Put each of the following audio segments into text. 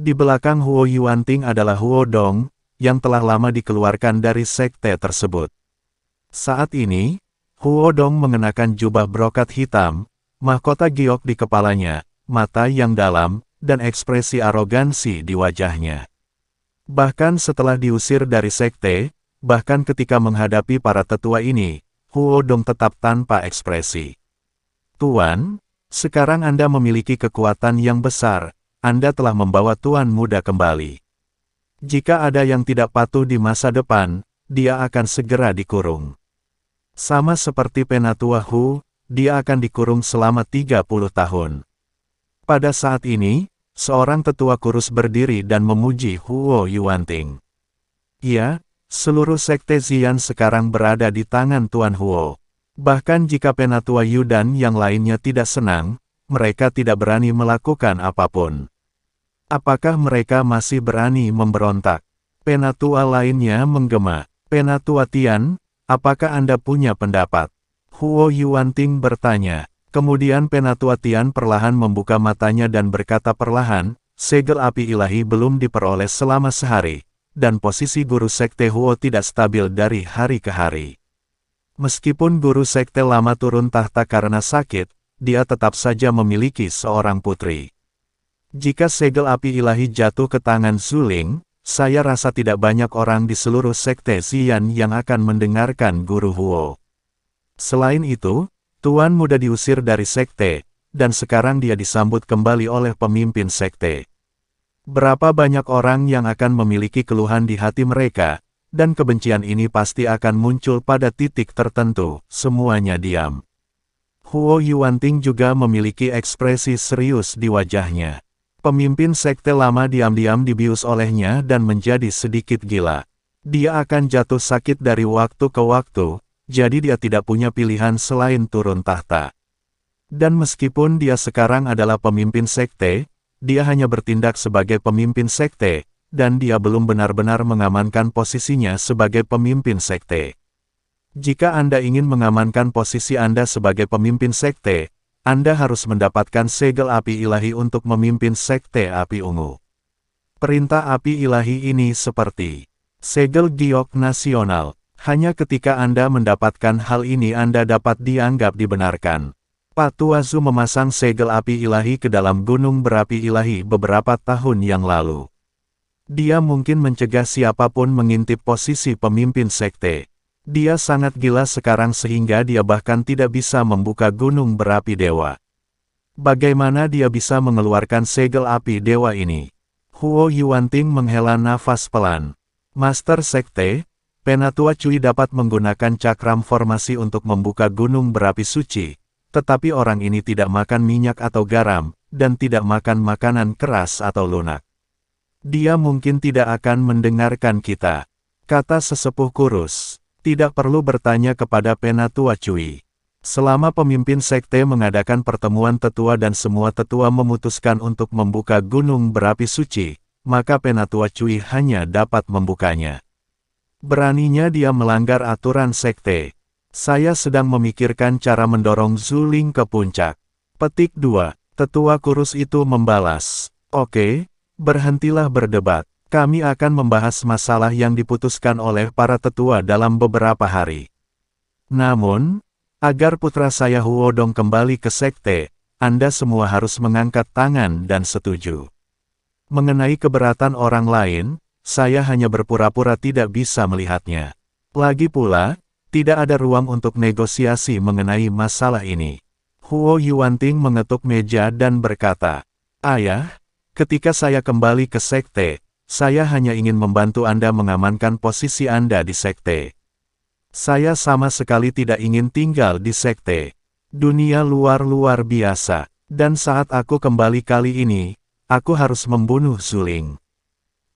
Di belakang Huo Yuanting adalah Huo Dong, yang telah lama dikeluarkan dari sekte tersebut. Saat ini, Huo Dong mengenakan jubah brokat hitam, mahkota giok di kepalanya, mata yang dalam, dan ekspresi arogansi di wajahnya. Bahkan setelah diusir dari sekte, bahkan ketika menghadapi para tetua ini, Huo Dong tetap tanpa ekspresi. Tuan, sekarang Anda memiliki kekuatan yang besar, Anda telah membawa Tuan Muda kembali. Jika ada yang tidak patuh di masa depan, dia akan segera dikurung. Sama seperti Penatua Hu, dia akan dikurung selama 30 tahun. Pada saat ini, seorang tetua kurus berdiri dan memuji Huo Yuanting. Ya, seluruh sekte Xian sekarang berada di tangan Tuan Huo. Bahkan jika Penatua Yu dan yang lainnya tidak senang, mereka tidak berani melakukan apapun. Apakah mereka masih berani memberontak? Penatua lainnya menggema. Penatua Tian, apakah Anda punya pendapat? Huo Yuanting bertanya. Kemudian Penatua Tian perlahan membuka matanya dan berkata perlahan, segel api ilahi belum diperoleh selama sehari, dan posisi guru sekte Huo tidak stabil dari hari ke hari. Meskipun guru sekte lama turun tahta karena sakit, dia tetap saja memiliki seorang putri. Jika segel api ilahi jatuh ke tangan Zuling, saya rasa tidak banyak orang di seluruh sekte Xian yang akan mendengarkan guru Huo. Selain itu, Tuan Muda diusir dari sekte, dan sekarang dia disambut kembali oleh pemimpin sekte. Berapa banyak orang yang akan memiliki keluhan di hati mereka, dan kebencian ini pasti akan muncul pada titik tertentu, semuanya diam. Huo Yuanting juga memiliki ekspresi serius di wajahnya. Pemimpin sekte lama diam-diam dibius olehnya dan menjadi sedikit gila. Dia akan jatuh sakit dari waktu ke waktu, jadi dia tidak punya pilihan selain turun tahta. Dan meskipun dia sekarang adalah pemimpin sekte, dia hanya bertindak sebagai pemimpin sekte, dan dia belum benar-benar mengamankan posisinya sebagai pemimpin sekte. Jika Anda ingin mengamankan posisi Anda sebagai pemimpin sekte, Anda harus mendapatkan segel api ilahi untuk memimpin sekte api ungu. Perintah api ilahi ini seperti segel giok nasional. Hanya ketika Anda mendapatkan hal ini Anda dapat dianggap dibenarkan. Patuazu memasang segel api ilahi ke dalam gunung berapi ilahi beberapa tahun yang lalu. Dia mungkin mencegah siapapun mengintip posisi pemimpin sekte. Dia sangat gila sekarang sehingga dia bahkan tidak bisa membuka gunung berapi dewa. Bagaimana dia bisa mengeluarkan segel api dewa ini? Huo Yuanting menghela nafas pelan. Master sekte, Penatua Cui dapat menggunakan cakram formasi untuk membuka gunung berapi suci, tetapi orang ini tidak makan minyak atau garam, dan tidak makan makanan keras atau lunak. Dia mungkin tidak akan mendengarkan kita, kata sesepuh kurus. Tidak perlu bertanya kepada Penatua Cui. Selama pemimpin sekte mengadakan pertemuan tetua dan semua tetua memutuskan untuk membuka gunung berapi suci, maka Penatua Cui hanya dapat membukanya. Beraninya dia melanggar aturan sekte. Saya sedang memikirkan cara mendorong Zuling ke puncak. Petik 2. Tetua kurus itu membalas. Oke, berhentilah berdebat. Kami akan membahas masalah yang diputuskan oleh para tetua dalam beberapa hari. Namun, agar putra saya Huo Dong kembali ke sekte, Anda semua harus mengangkat tangan dan setuju. Mengenai keberatan orang lain, saya hanya berpura-pura tidak bisa melihatnya. Lagi pula, tidak ada ruang untuk negosiasi mengenai masalah ini. Huo Yuanting mengetuk meja dan berkata, Ayah, ketika saya kembali ke sekte, saya hanya ingin membantu Anda mengamankan posisi Anda di sekte. Saya sama sekali tidak ingin tinggal di sekte. Dunia luar biasa. Dan saat aku kembali kali ini, aku harus membunuh Zuling.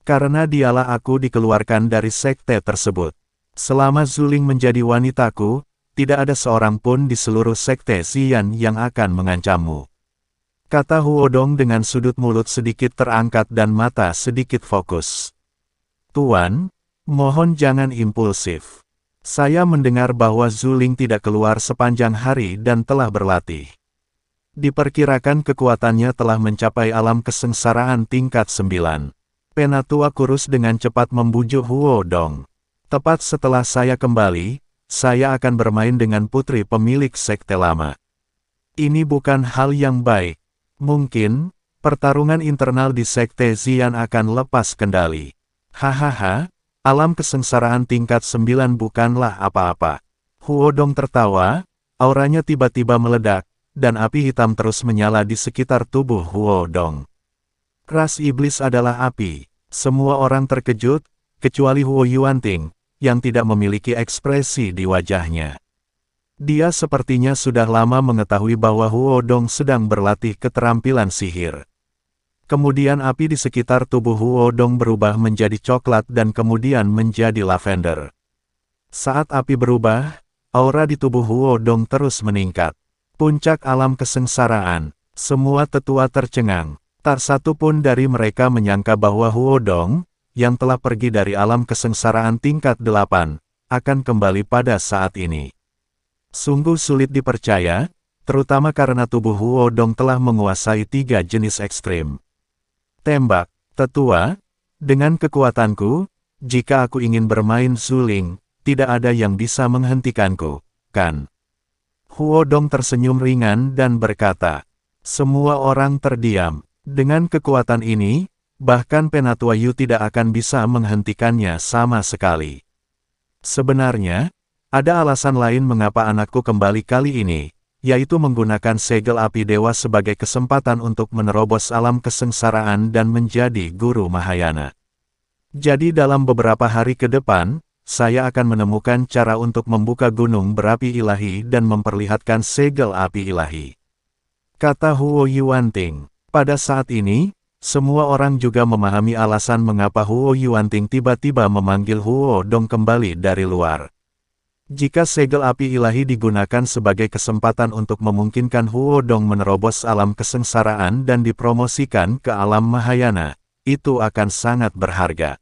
Karena dialah aku dikeluarkan dari sekte tersebut. Selama Zuling menjadi wanitaku, tidak ada seorang pun di seluruh sekte Xian yang akan mengancammu. Kata Huo Dong dengan sudut mulut sedikit terangkat dan mata sedikit fokus. Tuan, mohon jangan impulsif. Saya mendengar bahwa Zuling tidak keluar sepanjang hari dan telah berlatih. Diperkirakan kekuatannya telah mencapai alam kesengsaraan tingkat 9. Penatua kurus dengan cepat membujuk Huo Dong. Tepat setelah saya kembali, saya akan bermain dengan putri pemilik sekte lama. Ini bukan hal yang baik. Mungkin, pertarungan internal di sekte Xian akan lepas kendali. Hahaha, alam kesengsaraan tingkat 9 bukanlah apa-apa. Huo Dong tertawa, auranya tiba-tiba meledak, dan api hitam terus menyala di sekitar tubuh Huo Dong. Ras iblis adalah api. Semua orang terkejut, kecuali Huo Yuanting, yang tidak memiliki ekspresi di wajahnya. Dia sepertinya sudah lama mengetahui bahwa Huo Dong sedang berlatih keterampilan sihir. Kemudian api di sekitar tubuh Huo Dong berubah menjadi coklat dan kemudian menjadi lavender. Saat api berubah, aura di tubuh Huo Dong terus meningkat. Puncak alam kesengsaraan. Semua tetua tercengang. Tak satu pun dari mereka menyangka bahwa Huo Dong, yang telah pergi dari alam kesengsaraan tingkat 8, akan kembali pada saat ini. Sungguh sulit dipercaya, terutama karena tubuh Huo Dong telah menguasai 3 jenis ekstrim. Tembak, tetua, dengan kekuatanku, jika aku ingin bermain suling, tidak ada yang bisa menghentikanku, kan? Huo Dong tersenyum ringan dan berkata, semua orang terdiam. Dengan kekuatan ini, bahkan Penatua Yu tidak akan bisa menghentikannya sama sekali. Sebenarnya, ada alasan lain mengapa anakku kembali kali ini, yaitu menggunakan segel api dewa sebagai kesempatan untuk menerobos alam kesengsaraan dan menjadi guru Mahayana. Jadi dalam beberapa hari ke depan, saya akan menemukan cara untuk membuka gunung berapi ilahi dan memperlihatkan segel api ilahi. Kata Huo Yuanting. Pada saat ini, semua orang juga memahami alasan mengapa Huo Yuanting tiba-tiba memanggil Huo Dong kembali dari luar. Jika segel api ilahi digunakan sebagai kesempatan untuk memungkinkan Huo Dong menerobos alam kesengsaraan dan dipromosikan ke alam Mahayana, itu akan sangat berharga.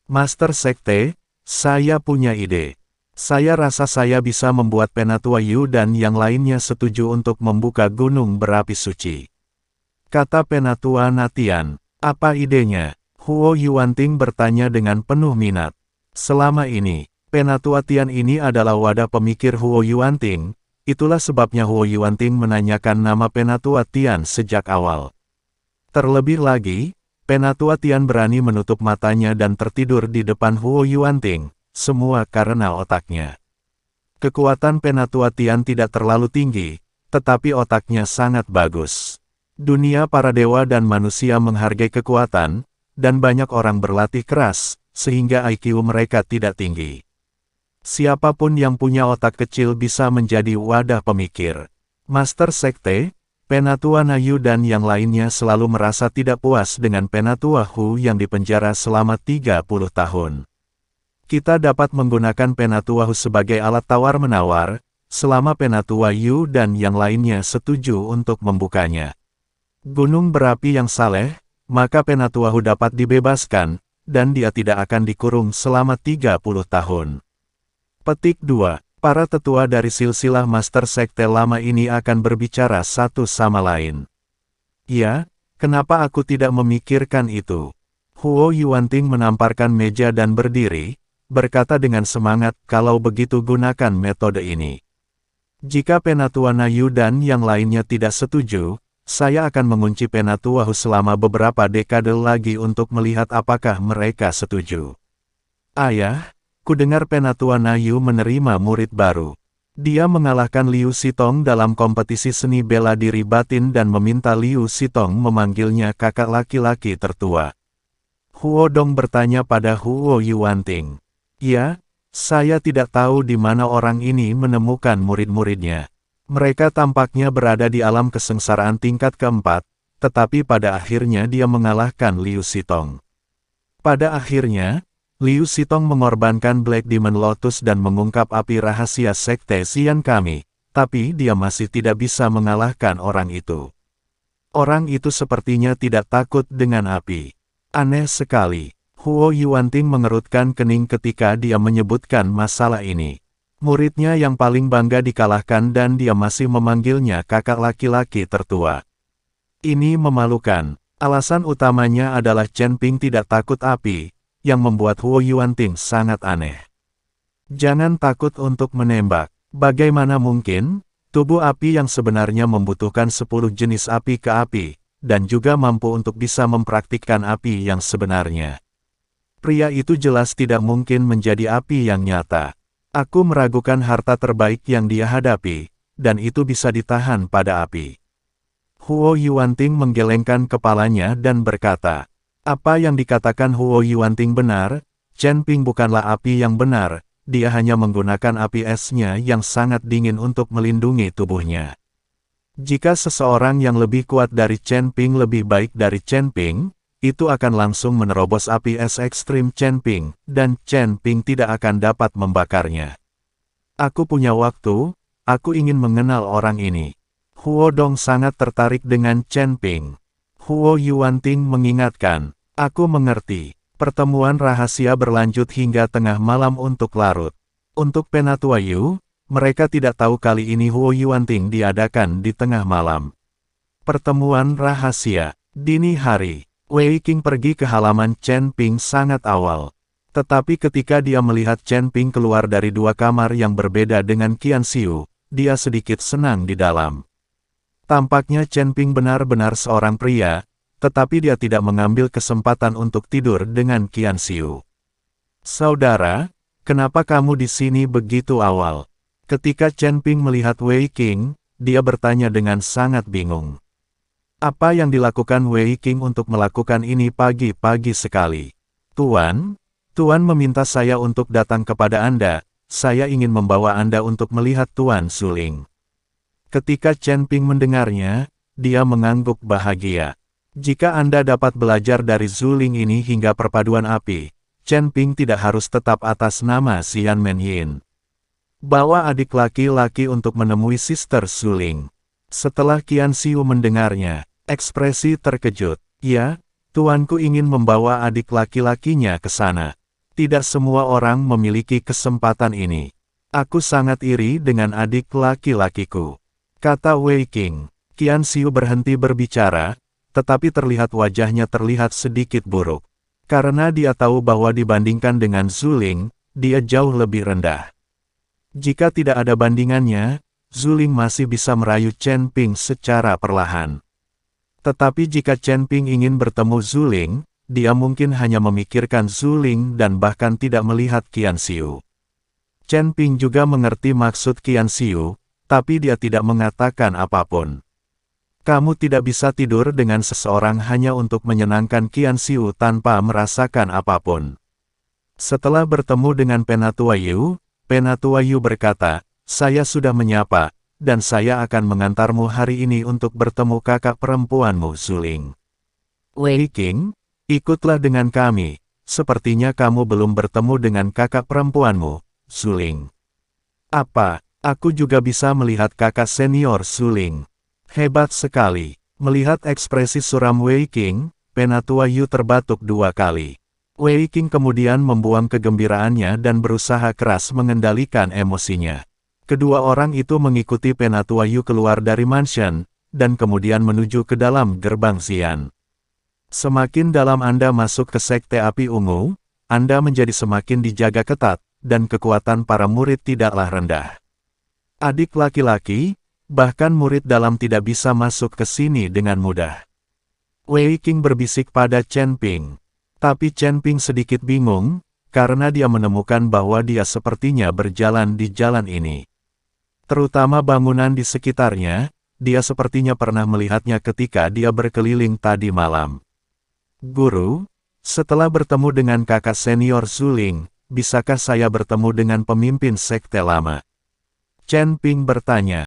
Master Sekte, saya punya ide. Saya rasa saya bisa membuat Penatua Yu dan yang lainnya setuju untuk membuka gunung berapi suci. Kata Penatua Natian. Apa idenya? Huo Yuanting bertanya dengan penuh minat. Selama ini, Penatua Tian ini adalah wadah pemikir Huo Yuanting, itulah sebabnya Huo Yuanting menanyakan nama Penatua Tian sejak awal. Terlebih lagi, Penatua Tian berani menutup matanya dan tertidur di depan Huo Yuanting, semua karena otaknya. Kekuatan Penatua Tian tidak terlalu tinggi, tetapi otaknya sangat bagus. Dunia para dewa dan manusia menghargai kekuatan, dan banyak orang berlatih keras, sehingga IQ mereka tidak tinggi. Siapapun yang punya otak kecil bisa menjadi wadah pemikir. Master Sekte, Penatua Nayu dan yang lainnya selalu merasa tidak puas dengan Penatua Hu yang dipenjara selama 30 tahun. Kita dapat menggunakan Penatua Hu sebagai alat tawar-menawar, selama Penatua Yu dan yang lainnya setuju untuk membukanya. Gunung berapi yang saleh, maka Penatua Hu dapat dibebaskan, dan dia tidak akan dikurung selama 30 tahun. Petik 2. Para tetua dari silsilah Master Sekte lama ini akan berbicara satu sama lain. Ya, kenapa aku tidak memikirkan itu? Huo Yuanting menamparkan meja dan berdiri, berkata dengan semangat, kalau begitu gunakan metode ini. Jika Penatua Nayu dan yang lainnya tidak setuju, saya akan mengunci Penatua Hu selama beberapa dekade lagi untuk melihat apakah mereka setuju. Ayah, kudengar Penatua Nayu menerima murid baru. Dia mengalahkan Liu Sitong dalam kompetisi seni bela diri batin dan meminta Liu Sitong memanggilnya kakak laki-laki tertua. Huo Dong bertanya pada Huo Yuanting. Ya, saya tidak tahu di mana orang ini menemukan murid-muridnya. Mereka tampaknya berada di alam kesengsaraan tingkat keempat, tetapi pada akhirnya dia mengalahkan Liu Sitong. Pada akhirnya, Liu Sitong mengorbankan Black Demon Lotus dan mengungkap api rahasia Sekte Xian kami, tapi dia masih tidak bisa mengalahkan orang itu. Orang itu sepertinya tidak takut dengan api. Aneh sekali. Huo Yuanting mengerutkan kening ketika dia menyebutkan masalah ini. Muridnya yang paling bangga dikalahkan dan dia masih memanggilnya kakak laki-laki tertua. Ini memalukan. Alasan utamanya adalah Chen Ping tidak takut api, yang membuat Huo Yuanting sangat aneh. Jangan takut untuk menembak. Bagaimana mungkin? Tubuh api yang sebenarnya membutuhkan 10 jenis api ke api, dan juga mampu untuk bisa mempraktikkan api yang sebenarnya. Pria itu jelas tidak mungkin menjadi api yang nyata. Aku meragukan harta terbaik yang dia hadapi, dan itu bisa ditahan pada api. Huo Yuanting menggelengkan kepalanya dan berkata, apa yang dikatakan Huo Yuanting benar, Chen Ping bukanlah api yang benar, dia hanya menggunakan api esnya yang sangat dingin untuk melindungi tubuhnya. Jika seseorang yang lebih kuat dari Chen Ping lebih baik dari Chen Ping, itu akan langsung menerobos api es ekstrim Chen Ping, dan Chen Ping tidak akan dapat membakarnya. Aku punya waktu, aku ingin mengenal orang ini. Huo Dong sangat tertarik dengan Chen Ping. Huo Yuanting mengingatkan, aku mengerti, pertemuan rahasia berlanjut hingga tengah malam untuk larut. Untuk Penatua Yu, mereka tidak tahu kali ini Huo Yuanting diadakan di tengah malam. Pertemuan rahasia, dini hari. Wei Qing pergi ke halaman Chen Ping sangat awal. Tetapi ketika dia melihat Chen Ping keluar dari dua kamar yang berbeda dengan Qian Xiu, dia sedikit senang di dalam. Tampaknya Chen Ping benar-benar seorang pria, tetapi dia tidak mengambil kesempatan untuk tidur dengan Qian Xiu. Saudara, kenapa kamu di sini begitu awal? Ketika Chen Ping melihat Wei Qing, dia bertanya dengan sangat bingung. Apa yang dilakukan Wei Qing untuk melakukan ini pagi-pagi sekali? Tuan meminta saya untuk datang kepada Anda, saya ingin membawa Anda untuk melihat Tuan Suling. Ketika Chen Ping mendengarnya, dia mengangguk bahagia. Jika Anda dapat belajar dari Zuling ini hingga perpaduan api, Chen Ping tidak harus tetap atas nama Xian Menyin. Bawa adik laki-laki untuk menemui Sister Suling. Setelah Qian Xiu mendengarnya, ekspresi terkejut. Ya, tuanku ingin membawa adik laki-lakinya ke sana. Tidak semua orang memiliki kesempatan ini. Aku sangat iri dengan adik laki-lakiku, kata Wei Qing. Qian Xiu berhenti berbicara, tetapi terlihat wajahnya terlihat sedikit buruk. Karena dia tahu bahwa dibandingkan dengan Zuling, dia jauh lebih rendah. Jika tidak ada bandingannya, Zuling masih bisa merayu Chen Ping secara perlahan. Tetapi jika Chen Ping ingin bertemu Zuling, dia mungkin hanya memikirkan Zuling dan bahkan tidak melihat Qian Xiu. Chen Ping juga mengerti maksud Qian Xiu, tapi dia tidak mengatakan apapun. Kamu tidak bisa tidur dengan seseorang hanya untuk menyenangkan Qian Xiu tanpa merasakan apapun. Setelah bertemu dengan Penatua Yu berkata, saya sudah menyapa, dan saya akan mengantarmu hari ini untuk bertemu kakak perempuanmu Zuling. Wei Qing, ikutlah dengan kami, sepertinya kamu belum bertemu dengan kakak perempuanmu, Zuling. Apa, aku juga bisa melihat kakak senior Zuling. Hebat sekali. Melihat ekspresi suram Wei Qing, Penatua Yu terbatuk dua kali. Wei Qing kemudian membuang kegembiraannya dan berusaha keras mengendalikan emosinya. Kedua orang itu mengikuti Penatua Yu keluar dari mansion, dan kemudian menuju ke dalam gerbang Xian. Semakin dalam Anda masuk ke Sekte Api Ungu, Anda menjadi semakin dijaga ketat, dan kekuatan para murid tidaklah rendah. Adik laki-laki, bahkan murid dalam tidak bisa masuk ke sini dengan mudah. Wei Qing berbisik pada Chen Ping. Tapi Chen Ping sedikit bingung, karena dia menemukan bahwa dia sepertinya berjalan di jalan ini. Terutama bangunan di sekitarnya, dia sepertinya pernah melihatnya ketika dia berkeliling tadi malam. Guru, setelah bertemu dengan kakak senior Zuling, bisakah saya bertemu dengan pemimpin sekte lama? Chen Ping bertanya.